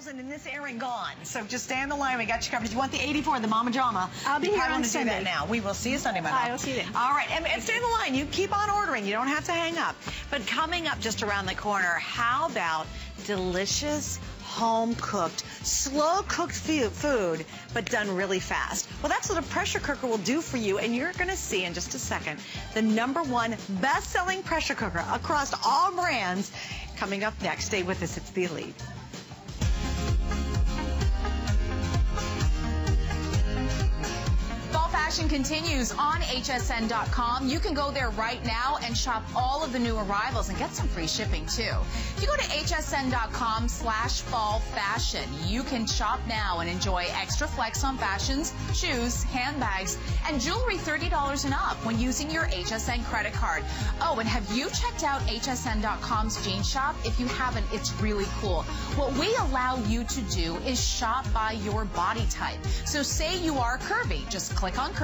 $1,000 in this era and gone. So just stay on the line. We got you covered. If you want the 84, the Mama Jama, I'll be here on Sunday. Do that now. We will see you Sunday, Monday. I will see you then. All right, and stay on the line. You keep on ordering. You don't have to hang up. But coming up just around the corner, how about delicious, home-cooked, slow-cooked food, but done really fast? Well, that's what a pressure cooker will do for you, and you're going to see in just a second the #1 best-selling pressure cooker across all brands. Coming up next, stay with us. It's The Elite. Fashion continues on hsn.com. You can go there right now and shop all of the new arrivals and get some free shipping too. If you go to hsn.com/fall fashion, you can shop now and enjoy extra flex on fashions, shoes, handbags, and jewelry $30 and up when using your HSN credit card. Oh, and have you checked out hsn.com's jean shop? If you haven't, it's really cool. What we allow you to do is shop by your body type. So say you are curvy, just click on curvy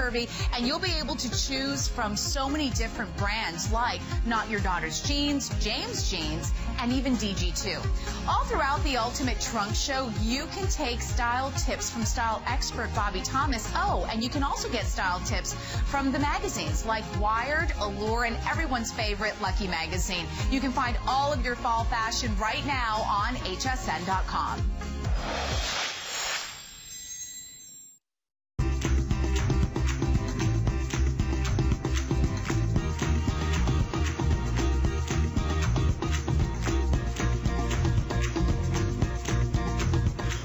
and you'll be able to choose from so many different brands like Not Your Daughter's Jeans, James Jeans, and even DG2. All throughout the Ultimate Trunk Show, you can take style tips from style expert Bobby Thomas. Oh, and you can also get style tips from the magazines like Wired, Allure, and everyone's favorite Lucky Magazine. You can find all of your fall fashion right now on hsn.com.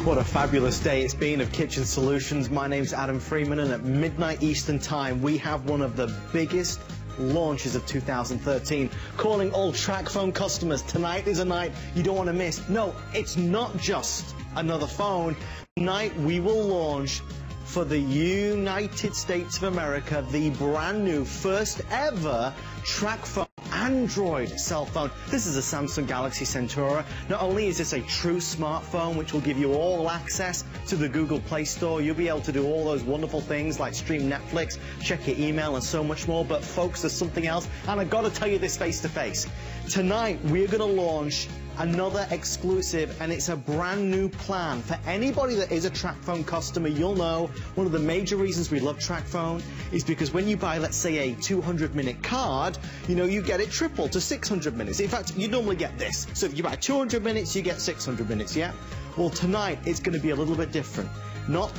What a fabulous day it's been of Kitchen Solutions. My name's Adam Freeman, and at midnight Eastern Time, we have one of the biggest launches of 2013. Calling all TracFone customers, tonight is a night you don't want to miss. No, it's not just another phone. Tonight we will launch for the United States of America the brand new first ever TracFone Android cell phone. This is a Samsung Galaxy Centura. Not only is this a true smartphone which will give you all access to the Google Play Store, you'll be able to do all those wonderful things like stream Netflix, check your email, and so much more. But folks, there's something else, and I've got to tell you this face to face. Tonight we're going to launch another exclusive, and it's a brand new plan. For anybody that is a TracFone customer, you'll know one of the major reasons we love TracFone is because when you buy, let's say, a 200-minute card, you know, you get it tripled to 600 minutes. In fact, you normally get this. So if you buy 200 minutes, you get 600 minutes, yeah? Well, tonight, it's going to be a little bit different. Not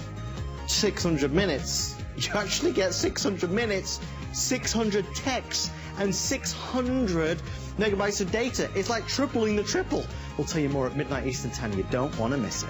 600 minutes. You actually get 600 minutes, 600 texts, and 600 megabytes of data. It's like tripling the triple. We'll tell you more at midnight Eastern Time. You don't want to miss it.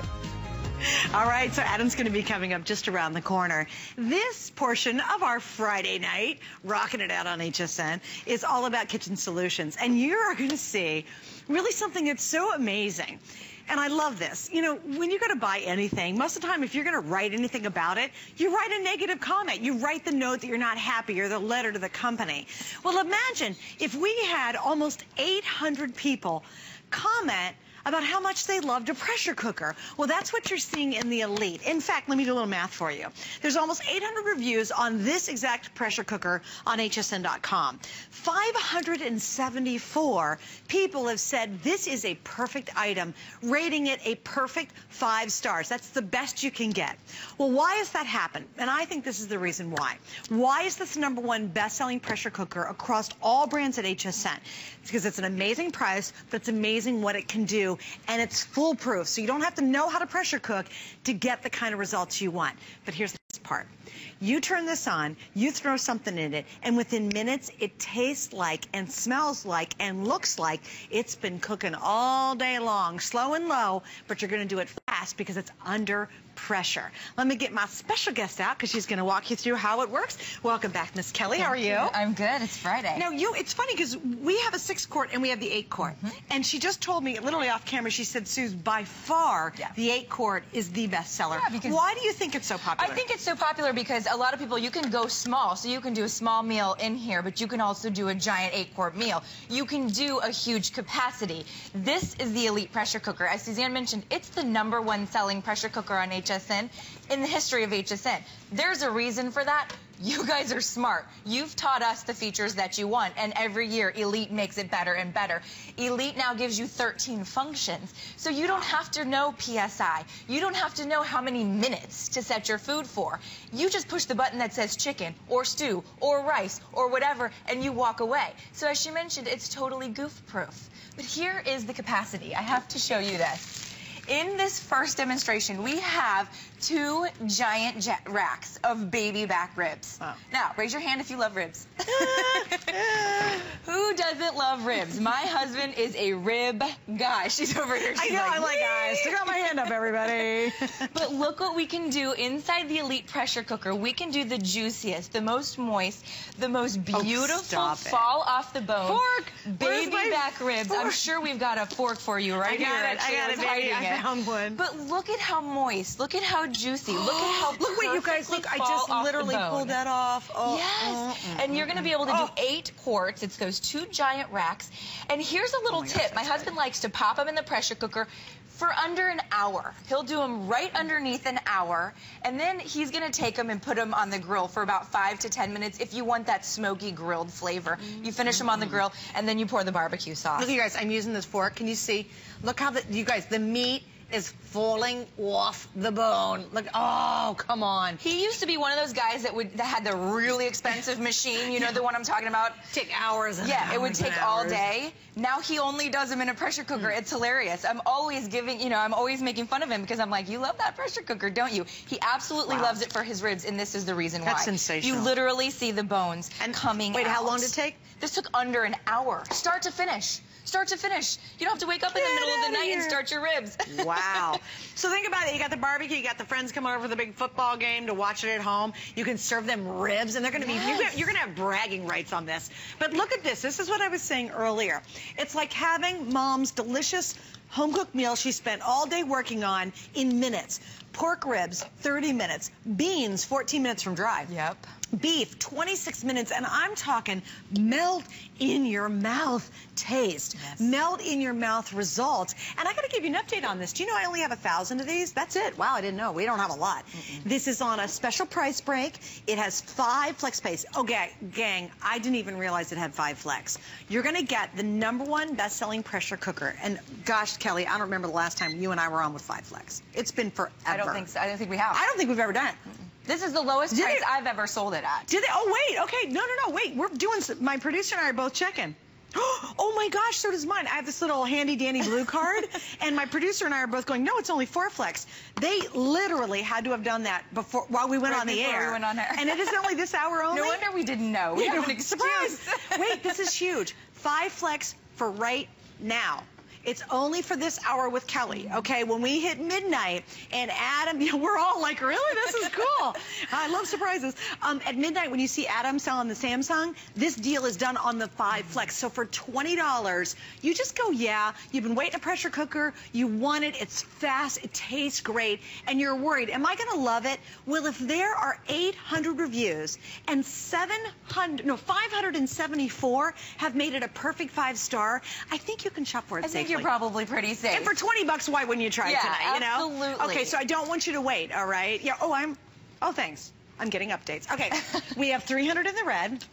All right, so Adam's going to be coming up just around the corner. This portion of our Friday night, rocking it out on HSN, is all about kitchen solutions. And you are going to see really something that's so amazing. And I love this. You know, when you're going to buy anything, most of the time, if you're going to write anything about it, you write a negative comment. You write the note that you're not happy or the letter to the company. Well, imagine if we had almost 800 people comment about how much they loved a pressure cooker. Well, that's what you're seeing in the Elite. In fact, let me do a little math for you. There's almost 800 reviews on this exact pressure cooker on hsn.com. 574 people have said this is a perfect item, rating it a perfect 5 stars. That's the best you can get. Well, why has that happened? And I think this is the reason why. Why is this #1 best-selling pressure cooker across all brands at HSN? It's because it's an amazing price, but it's amazing what it can do. And it's foolproof, so you don't have to know how to pressure cook to get the kind of results you want. But here's the part. You turn this on, you throw something in it, and within minutes, it tastes like and smells like and looks like it's been cooking all day long, slow and low, but you're going to do it fast because it's under pressure. Let me get my special guest out because she's going to walk you through how it works. Welcome back, Miss Kelly. How are you? I'm good. It's Friday. Now, it's funny because we have a 6-quart and we have the 8-quart. And she just told me, literally off camera, she said, Suze, by far, the 8-quart is the best seller. Yeah, because why do you think it's so popular? I think it's so popular because a lot of people, you can go small. So you can do a small meal in here, but you can also do a giant 8-quart meal. You can do a huge capacity. This is the Elite pressure cooker. As Suzanne mentioned, it's the #1 selling pressure cooker on HSN in the history of HSN. There's a reason for that. You guys are smart. You've taught us the features that you want, and every year Elite makes it better and better. Elite now gives you 13 functions, so you don't have to know PSI. You don't have to know how many minutes to set your food for. You just push the button that says chicken or stew or rice or whatever, and you walk away. So as she mentioned, it's totally goof-proof. But here is the capacity. I have to show you this. In this first demonstration, we have 2 giant racks of baby back ribs. Wow. Now, raise your hand if you love ribs. Who doesn't love ribs? My husband is a rib guy. She's over here. She's I'm like, guys, stick out my hand up, everybody. But look what we can do inside the Elite pressure cooker. We can do the juiciest, the most moist, the most beautiful fall off the bone. Fork! Baby back ribs. Fork? I'm sure we've got a fork for you right here. I got it, baby. I found one. But look at how moist. Look at how juicy. Look at how look what you guys look. I just literally pulled that off. Oh, yes. And you're going to be able to do 8 quarts. It's those 2 giant racks. And here's a little tip. My husband likes to pop them in the pressure cooker for under an hour. He'll do them right underneath an hour, and then he's going to take them and put them on the grill for about 5 to 10 minutes if you want that smoky grilled flavor. You finish them on the grill, and then you pour the barbecue sauce. Look, you guys, I'm using this fork. Can you see? Look how you guys, the meat is falling off the bone. Look, oh, come on. He used to be one of those guys that had the really expensive machine, you know, the one I'm talking about. Take hours and it would take all day. Now he only does them in a pressure cooker. It's hilarious. I'm always I'm always making fun of him because I'm like, you love that pressure cooker, don't you? He absolutely loves it for his ribs, and this is the reason why. That's sensational. You literally see the bones coming out. Wait, how long did it take? This took under an hour, start to finish. Start to finish. You don't have to wake up in the middle of the night and start your ribs. Wow. So think about it. You got the barbecue. You got the friends coming over for the big football game to watch it at home. You can serve them ribs, and they're going to be, you're going to have bragging rights on this. But look at this. This is what I was saying earlier. It's like having Mom's delicious home-cooked meal she spent all day working on in minutes. Pork ribs, 30 minutes. Beans, 14 minutes from dry. Yep. Beef, 26 minutes, and I'm talking melt in your mouth taste. Yes. Melt in your mouth results. And I got to give you an update on this. Do you know I only have 1,000 of these? That's it. Wow, I didn't know. We don't have a lot. This is on a special price break. It has 5 flex space. Okay, gang, I didn't even realize it had 5 flex. You're going to get the #1 best-selling pressure cooker. And gosh, Kelly, I don't remember the last time you and I were on with 5 flex. It's been forever. I don't think so. I don't think we have. I don't think we've ever done it. This is the lowest price I've ever sold it at. Did they? Oh, wait. Okay. No. Wait. We're doing my producer and I are both checking. Oh, my gosh. So does mine. I have this little handy-dandy blue card. And my producer and I are both going, no, it's only 4 flex. They literally had to have done that before while we went on the air. We went on air. And it is only this hour only? No wonder we didn't know. We have an excuse. Wait, this is huge. 5 flex for right now. It's only for this hour with Kelly, okay? When we hit midnight and Adam, we're all like, really? This is cool. I love surprises. At midnight, when you see Adam selling the Samsung, this deal is done on the 5 flex. So for $20, you just go, you've been waiting a pressure cooker, you want it, it's fast, it tastes great, and you're worried, am I gonna love it? Well, if there are 800 reviews and 574 have made it a perfect 5-star, I think you can shop for it safely. You're probably pretty safe. And for $20, why wouldn't you try it tonight? Absolutely. Okay, so I don't want you to wait, all right? Yeah. Oh, thanks. I'm getting updates. Okay, we have 300 in the red.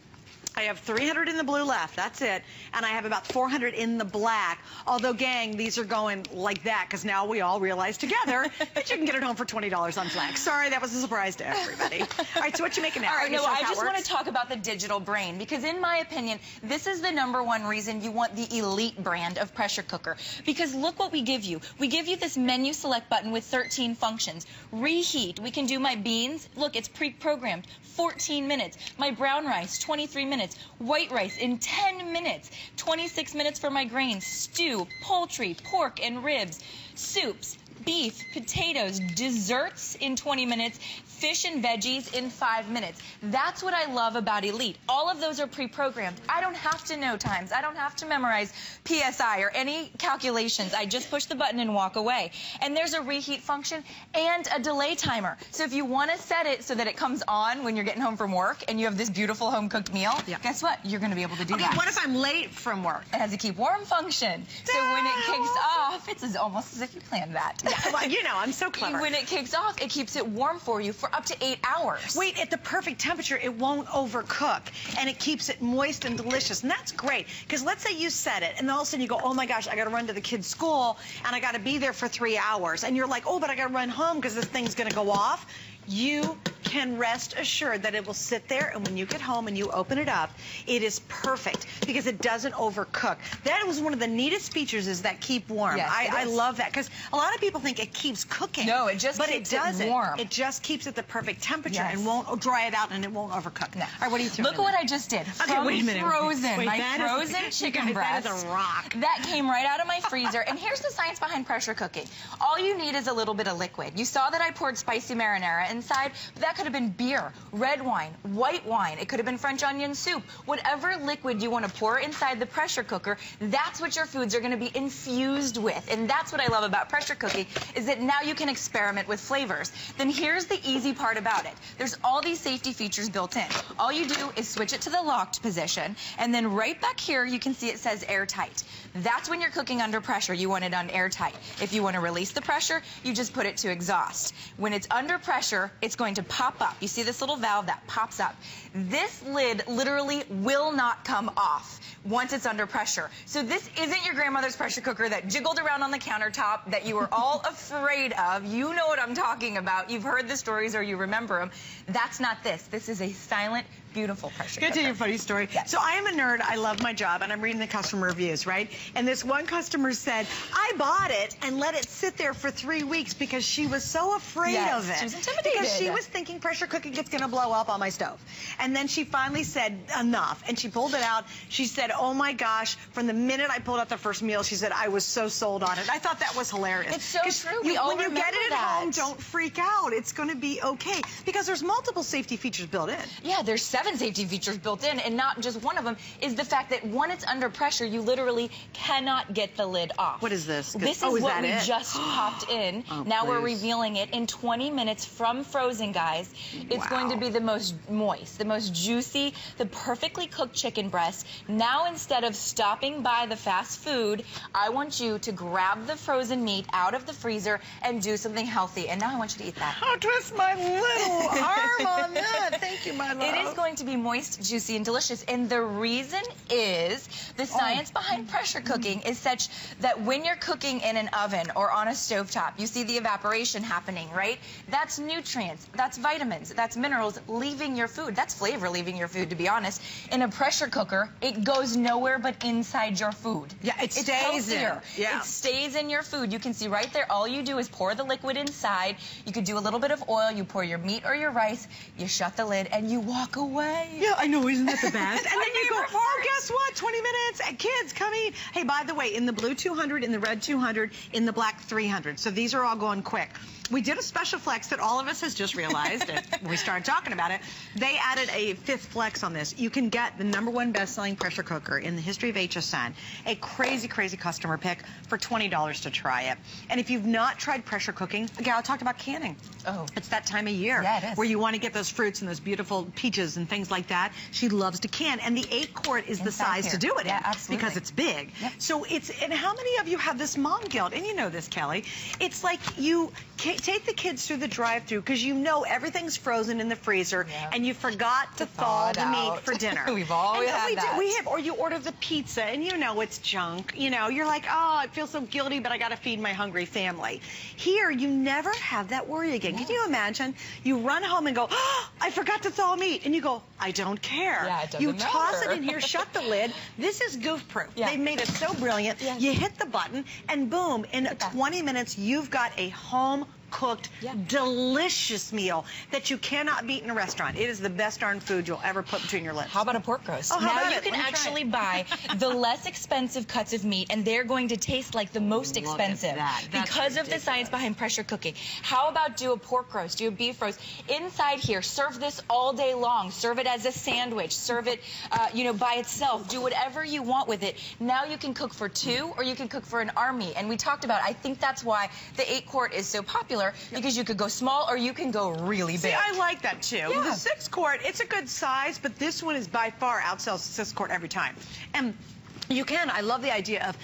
I have 300 in the blue left. That's it. And I have about 400 in the black. Although, gang, these are going like that because now we all realize together that you can get it home for $20 on Flex. Sorry, that was a surprise to everybody. All right, so what you making now? All right, no, I just want to talk about the digital brain because, in my opinion, this is the #1 reason you want the Elite brand of pressure cooker. Because look what we give you. We give you this menu select button with 13 functions. Reheat. We can do my beans. Look, it's pre-programmed. 14 minutes. My brown rice, 23 minutes. White rice in 10 minutes. 26 minutes for my grains. Stew, poultry, pork, and ribs. Soups, beef, potatoes, desserts in 20 minutes. Fish and veggies in 5 minutes. That's what I love about Elite. All of those are pre-programmed. I don't have to know times. I don't have to memorize PSI or any calculations. I just push the button and walk away. And there's a reheat function and a delay timer. So if you want to set it so that it comes on when you're getting home from work and you have this beautiful home-cooked meal, guess what? You're going to be able to do that. What if I'm late from work? It has a keep warm function. So when it kicks off, it's almost as if you planned that. Yeah, well, I'm so clever. When it kicks off, it keeps it warm for you for up to 8 hours. Wait, at the perfect temperature, it won't overcook, and it keeps it moist and delicious, and that's great, because let's say you set it, and all of a sudden you go, oh my gosh, I gotta run to the kids' school, and I gotta be there for 3 hours, and you're like, oh, but I gotta run home because this thing's gonna go off. You can rest assured that it will sit there, and when you get home and you open it up, it is perfect because it doesn't overcook. That was one of the neatest features, is that keep warm. Yes, I love that, because a lot of people think it keeps cooking. No, it just keeps it warm. It just keeps it the perfect temperature and won't dry it out, and it won't overcook. No. All right, what are you throwing? Look at what I just did. Okay, wait a minute. Frozen, Wait, my frozen chicken breast. That is a rock. That came right out of my freezer. And here's the science behind pressure cooking. All you need is a little bit of liquid. You saw that I poured spicy marinara inside, but that could have been beer, red wine, white wine. It could have been French onion soup. Whatever liquid you want to pour inside the pressure cooker, that's what your foods are going to be infused with. And that's what I love about pressure cooking, is that now you can experiment with flavors. Then here's the easy part about it. There's all these safety features built in. All you do is switch it to the locked position, and then right back here you can see it says airtight. That's when you're cooking under pressure. You want it on airtight. If you want to release the pressure, you just put it to exhaust. When it's under pressure, it's going to pop up. You see this little valve that pops up. This lid literally will not come off once it's under pressure. So this isn't your grandmother's pressure cooker that jiggled around on the countertop that you were all afraid of. You know what I'm talking about. You've heard the stories or you remember them. That's not this. This is a silent, beautiful pressure cooker. Can I tell you a funny story? Yes. So I am a nerd. I love my job, and I'm reading the customer reviews, right? And this one customer said, I bought it and let it sit there for 3 weeks because she was so afraid of it. She was intimidated. Because she was thinking pressure cooking is going to blow up on my stove. And then she finally said, enough. And she pulled it out. She said, oh my gosh, from the minute I pulled out the first meal, she said, I was so sold on it. I thought that was hilarious. It's so true. When you get it at home, don't freak out. It's going to be okay. Because there's multiple safety features built in. Yeah, there's 7 safety features built in, and not just one of them is the fact that when it's under pressure, you literally cannot get the lid off. What is this? This is what we just popped in. Now we're revealing it in 20 minutes from frozen, guys. It's going to be the most moist, the most juicy, the perfectly cooked chicken breast. Now, instead of stopping by the fast food, I want you to grab the frozen meat out of the freezer and do something healthy. And now I want you to eat that. Oh, twist my little arm on that. Thank you, my love. It is going to be moist, juicy, and delicious. And the reason is the science behind pressure cooking is such that when you're cooking in an oven or on a stovetop, you see the evaporation happening, right? That's nutrients, that's vitamins, that's minerals leaving your food. That's flavor leaving your food, to be honest. In a pressure cooker, it goes nowhere but inside your food. Yeah, it stays in. Yeah. It stays in your food. You can see right there, all you do is pour the liquid inside. You could do a little bit of oil, you pour your meat or your rice, you shut the lid, and you walk away. Yeah, I know, isn't that the best? And then you go, oh, guess what? 20 minutes, and kids, come eat. Hey, by the way, in the blue 200, in the red 200, in the black 300. So these are all going quick. We did a special flex that all of us has just realized, and we started talking about it. They added a 5th flex on this. You can get the #1 best-selling pressure cooker in the history of HSN, a crazy, crazy customer pick for $20 to try it. And if you've not tried pressure cooking, again, I talked about canning. Oh. It's that time of year where you want to get those fruits and those beautiful peaches and things like that. She loves to can, and the 8-quart is the size to do it in because it's big. Yep. So and how many of you have this mom guilt? And you know this, Kelly. It's like you take the kids through the drive-thru because you know everything's frozen in the freezer and you forgot to thaw the meat for dinner. We've always had that. We have, or you order the pizza and you know it's junk. You know, you're like, oh, I feel so guilty, but I got to feed my hungry family. Here, you never have that worry again. Can you imagine? You run home and go, oh, I forgot to thaw meat. And you go, I don't care. Yeah, it doesn't you matter. toss it in here, shut the lid. This is goof-proof. Yeah. They've made it so brilliant. You hit the button, and boom, in 20 minutes, you've got a home-cooked, delicious meal that you cannot beat in a restaurant. It is the best darn food you'll ever put between your lips. How about a pork roast? Oh, now you can actually buy the less expensive cuts of meat, and they're going to taste like the most expensive because of the science behind pressure cooking. How about do a pork roast, do a beef roast? Inside here, serve this all day long. Serve it as a sandwich. Serve it, by itself. Do whatever you want with it. Now you can cook for 2 or you can cook for an army. And we talked about, I think that's why the 8-quart is so popular, because you could go small or you can go really big. See, I like that too. Yeah. The 6-quart, it's a good size, but this one is by far outsells the 6-quart every time. And you can, I love the idea of,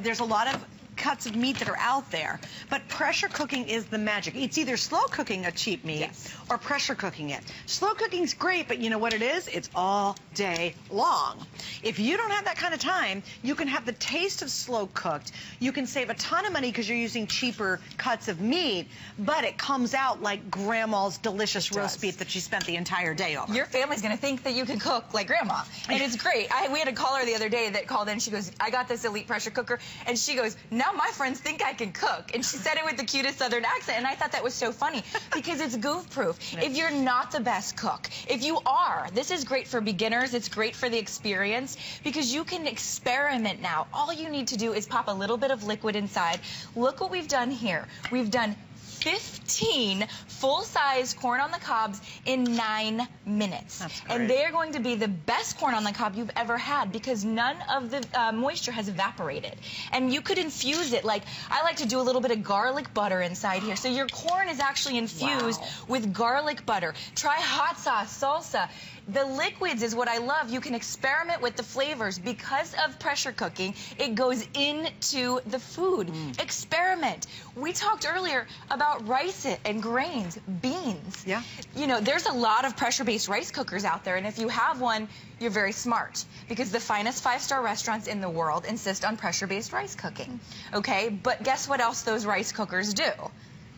there's a lot of cuts of meat that are out there. But pressure cooking is the magic. It's either slow cooking a cheap meat or pressure cooking it. Slow cooking's great, but you know what it is? It's all day long. If you don't have that kind of time, you can have the taste of slow cooked. You can save a ton of money because you're using cheaper cuts of meat, but it comes out like grandma's delicious roast beef that she spent the entire day over. Your family's going to think that you can cook like grandma. And it's great. We had a caller the other day that called in. She goes, I got this Elite pressure cooker. And she goes, now my friends think I can cook. And she said it with the cutest Southern accent. And I thought that was so funny because it's goof proof. If you're not the best cook, if you are, this is great for beginners. It's great for the experience because you can experiment now. All you need to do is pop a little bit of liquid inside. Look what we've done here. We've done 15 full-size corn on the cobs in 9 minutes. And they are going to be the best corn on the cob you've ever had because none of the moisture has evaporated. And you could infuse it like, I like to do a little bit of garlic butter inside here. So your corn is actually infused with garlic butter. Try hot sauce, salsa. The liquids is what I love. You can experiment with the flavors. Because of pressure cooking, it goes into the food. Experiment. We talked earlier about rice and grains, beans. Yeah. You know, there's a lot of pressure-based rice cookers out there, and if you have one, you're very smart because the finest 5-star restaurants in the world insist on pressure-based rice cooking. Okay? But guess what else those rice cookers do?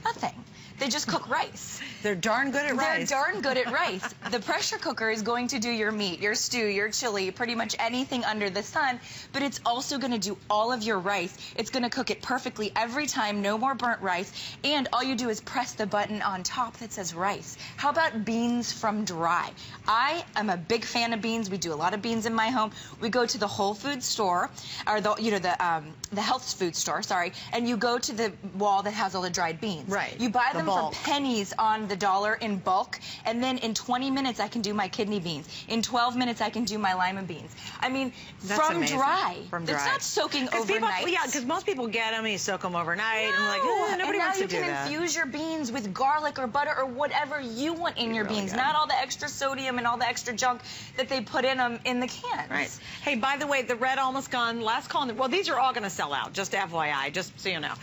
Nothing. They just cook rice. They're darn good at rice. They're darn good at rice. The pressure cooker is going to do your meat, your stew, your chili, pretty much anything under the sun, but it's also going to do all of your rice. It's going to cook it perfectly every time, no more burnt rice, and all you do is press the button on top that says rice. How about beans from dry? I am a big fan of beans. We do a lot of beans in my home. We go to the Whole Foods store, or the health food store, sorry, and you go to the wall that has all the dried beans. Right. You buy them for pennies on the dollar in bulk, and then in 20 minutes I can do my kidney beans. In 12 minutes I can do my lima beans. I mean, from dry. It's not soaking overnight. Yeah, because most people get them and you soak them overnight. No. And like, nobody wants to do that. And now you can infuse your beans with garlic or butter or whatever you want in your beans. Not all the extra sodium and all the extra junk that they put in them in the cans. Right. Hey, by the way, the red almost gone. Last call. Well, these are all going to sell out, just FYI, just so you know.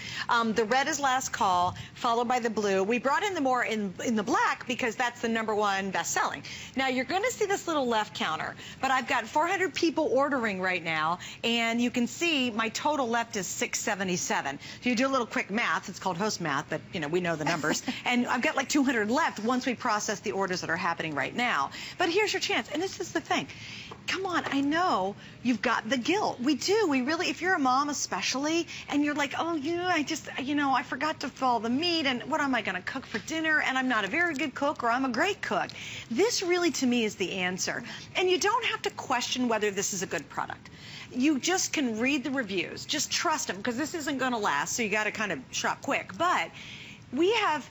The red is last call, followed by the blue. We brought in the more in the black because that's the #1 best-selling. Now, you're going to see this little left counter, but I've got 400 people ordering right now, and you can see my total left is 677. So you do a little quick math. It's called host math, but, you know, we know the numbers. And I've got like 200 left once we process the orders that are happening right now. But here's your chance, and this is the thing. Come on, I know you've got the guilt. We do. We really, if you're a mom especially, and you're like, oh, I forgot to thaw the meat, and what am I going to cook for dinner? And I'm not a very good cook, or I'm a great cook. This really, to me, is the answer. And you don't have to question whether this is a good product. You just can read the reviews. Just trust them, because this isn't going to last, so you got to kind of shop quick. But we have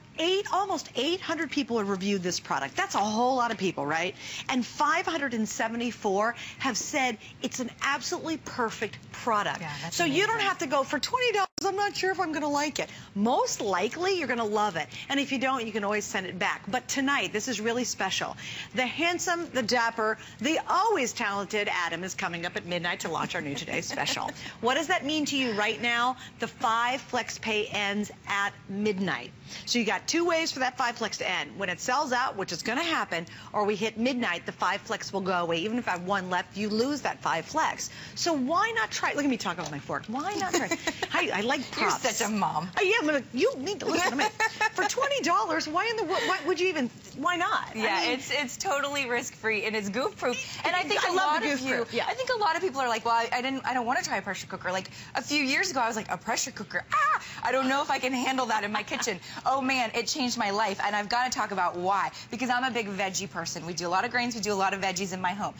almost 800 people have reviewed this product. That's a whole lot of people, right? And 574 have said it's an absolutely perfect product. Yeah, so amazing. You don't have to go for $20. I'm not sure if I'm going to like it. Most likely, you're going to love it. And if you don't, you can always send it back. But tonight, this is really special. The handsome, the dapper, the always talented Adam is coming up at midnight to launch our new Today Special. What does that mean to you right now? The 5 flex pay ends at midnight. So you got 2 ways for that 5 flex to end. When it sells out, which is going to happen, or we hit midnight, the 5 flex will go away. Even if I have 1 left, you lose that 5 flex. So why not try? Look at me talking with my fork. Why not try? I like props. You're such a mom. Yeah, you need to listen to me. For $20, why in the world? Why would you even? Why not? Yeah, I mean, it's totally risk-free and it's goof-proof. And I think a lot of you, I think a lot of people are like, well, I don't want to try a pressure cooker. Like a few years ago, I was like, a pressure cooker? Ah, I don't know if I can handle that in my kitchen. Oh man, it changed my life, and I've got to talk about why. Because I'm a big veggie person. We do a lot of grains, we do a lot of veggies in my home.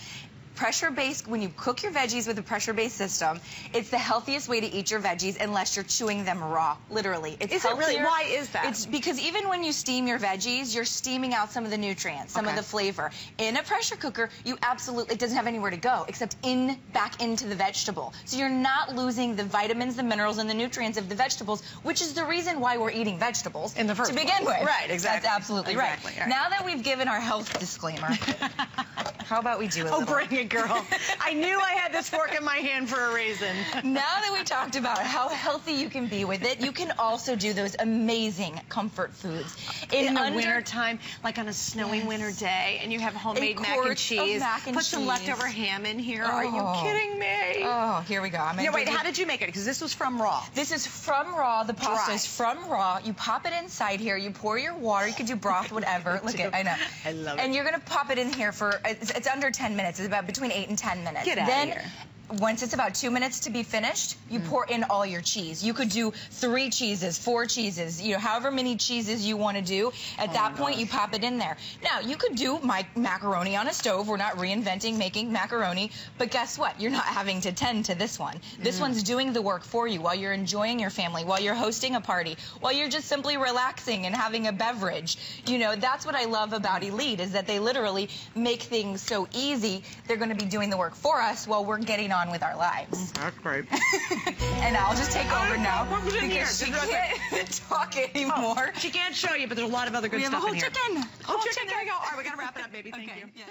Pressure-based, when you cook your veggies with a pressure-based system, it's the healthiest way to eat your veggies unless you're chewing them raw, literally. It's healthier. Is it really? Why is that? It's because even when you steam your veggies, you're steaming out some of the nutrients, some of the flavor. In a pressure cooker, you absolutely, it doesn't have anywhere to go except back into the vegetable. So you're not losing the vitamins, the minerals, and the nutrients of the vegetables, which is the reason why we're eating vegetables in the first to begin with. Right, exactly. That's absolutely right. Now that we've given our health disclaimer, How about we do a little? Oh, bring it, girl. I knew I had this fork in my hand for a reason. Now that we talked about how healthy you can be with it, you can also do those amazing comfort foods. In the wintertime, like on a snowy winter day, and you have homemade mac and cheese. Put some leftover ham in here. Are you kidding me? Oh, here we go. Wait, how did you make it? Because this was from raw. This is from raw. The pasta is from raw. You pop it inside here. You pour your water. You could do broth, whatever. Look at, I know. I love it. And you're going to pop it in here for, it's under 10 minutes. It's about between 8 and 10 minutes. Get out of here. Once it's about 2 minutes to be finished, you pour in all your cheese. You could do 3 cheeses, 4 cheeses, however many cheeses you want to do. At that point, you pop it in there. Now, you could do macaroni on a stove. We're not reinventing making macaroni. But guess what? You're not having to tend to this one. This one's doing the work for you while you're enjoying your family, while you're hosting a party, while you're just simply relaxing and having a beverage. That's what I love about Elite, is that they literally make things so easy. They're going to be doing the work for us while we're getting on with our lives. That's great. And I'll just take over now because she can't talk anymore. She can't show you, but there's a lot of other good stuff in here. We have a whole chicken. Oh, chicken. There we go. All right, we got to wrap it up, baby. Thank you. Yes.